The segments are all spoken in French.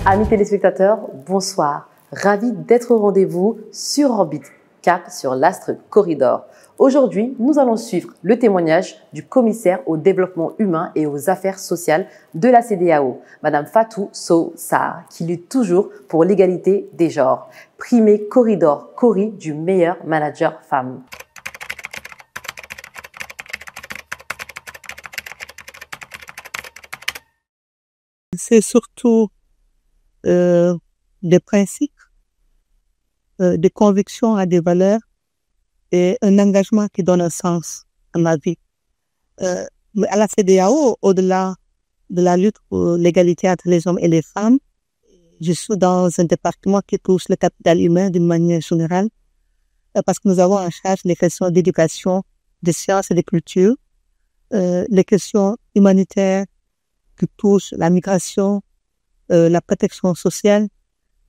Amis téléspectateurs, bonsoir. Ravi d'être au rendez-vous sur Orbite, cap sur l'astre Corridor. Aujourd'hui, nous allons suivre le témoignage du commissaire au développement humain et aux affaires sociales de la CEDEAO, Madame Fatou Sow Sarr, qui lutte toujours pour l'égalité des genres. Primée Corridor Cori du meilleur manager femme. C'est surtout des principes, des convictions à des valeurs et un engagement qui donne un sens à ma vie. Mais à la CEDEAO, au-delà de la lutte pour l'égalité entre les hommes et les femmes, je suis dans un département qui touche le capital humain d'une manière générale, parce que nous avons en charge les questions d'éducation, de sciences et de culture, les questions humanitaires qui touchent la migration, la protection sociale,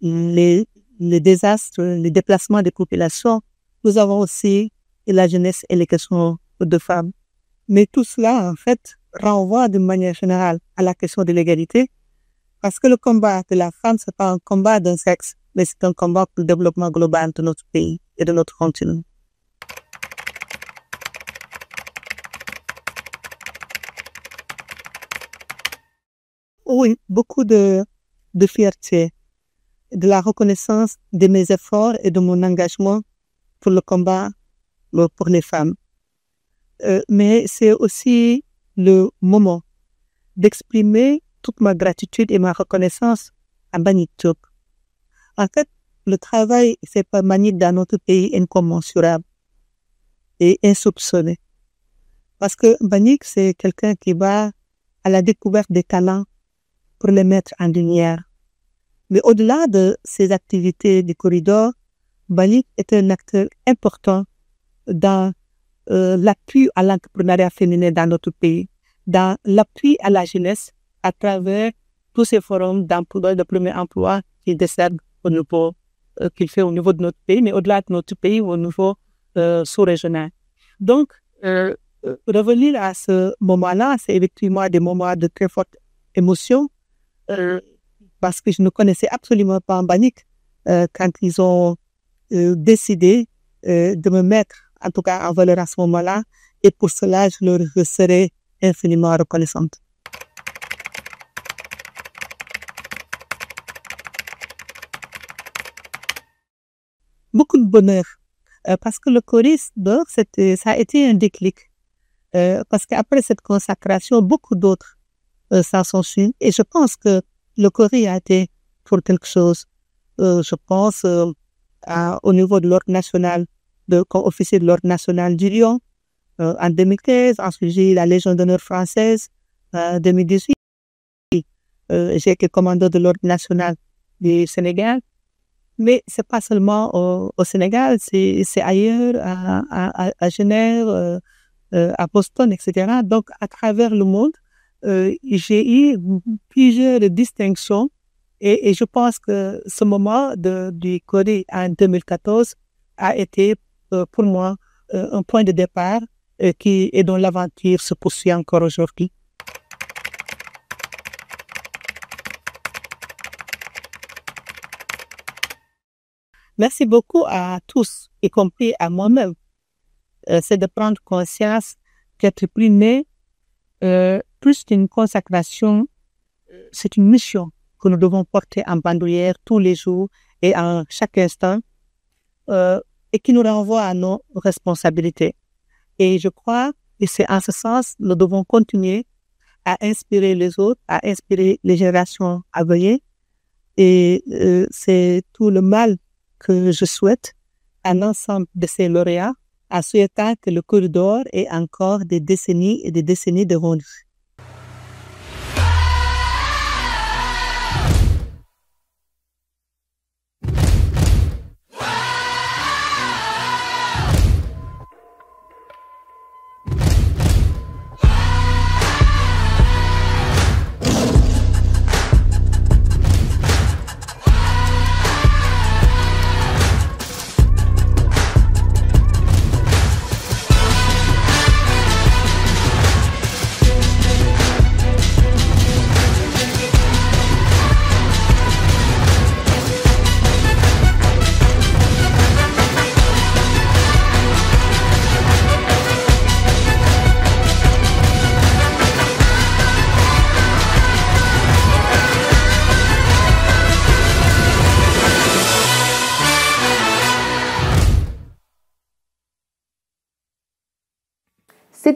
les désastres, les déplacements des populations. Nous avons aussi la jeunesse et les questions de femmes. Mais tout cela, en fait, renvoie d'une manière générale à la question de l'égalité, parce que le combat de la femme, ce n'est pas un combat d'un sexe, mais c'est un combat pour le développement global de notre pays et de notre continent. Oui, beaucoup de fierté, de la reconnaissance de mes efforts et de mon engagement pour le combat pour les femmes. Mais c'est aussi le moment d'exprimer toute ma gratitude et ma reconnaissance à Mbagnick Diop. En fait, le travail fait par Mbagnick dans notre pays est incommensurable et insoupçonné. Parce que Mbagnick, c'est quelqu'un qui va à la découverte des talents pour les mettre en lumière. Mais au-delà de ces activités du corridor, Mbagnick est un acteur important dans l'appui à l'entrepreneuriat féminin dans notre pays, dans l'appui à la jeunesse à travers tous ces forums d'emploi, de premier emploi qu'il décerne au niveau, qu'il fait au niveau de notre pays, mais au-delà de notre pays, au niveau sous-régional. Donc, revenir à ce moment-là, c'est effectivement des moments de très forte émotion, parce que je ne connaissais absolument pas Mbagnick quand ils ont décidé de me mettre en tout cas en valeur à ce moment-là, et pour cela je leur serai infiniment reconnaissante. Beaucoup de bonheur, parce que le corridor, ça a été un déclic, parce qu'après cette consacration, beaucoup d'autres s'en sont suivis. Et je pense que le Cori a été pour quelque chose. Je pense au niveau de l'Ordre national, comme officier de l'Ordre national du Lion en 2015. Ensuite, j'ai eu la Légion d'honneur française en 2018. J'ai été commandant de l'Ordre national du Sénégal. Mais ce n'est pas seulement au Sénégal, c'est ailleurs, à Genève, à Boston, etc. Donc, à travers le monde, j'ai eu plusieurs distinctions et je pense que ce moment du Cori en 2014 a été pour moi un point de départ et dont l'aventure se poursuit encore aujourd'hui. Merci beaucoup à tous, y compris à moi-même. C'est de prendre conscience qu'être primé, plus qu'une consacration, c'est une mission que nous devons porter en bandoulière tous les jours et en chaque instant, et qui nous renvoie à nos responsabilités. Et je crois que c'est en ce sens que nous devons continuer à inspirer les autres, à inspirer les générations à venir. Et c'est tout le mal que je souhaite à l'ensemble de ces lauréats, en souhaitant que le corridor ait encore des décennies et des décennies de ronde.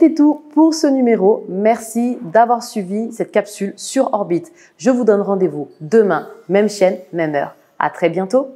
C'était tout pour ce numéro. Merci d'avoir suivi cette capsule sur Orbit. Je vous donne rendez-vous demain, même chaîne, même heure. À très bientôt.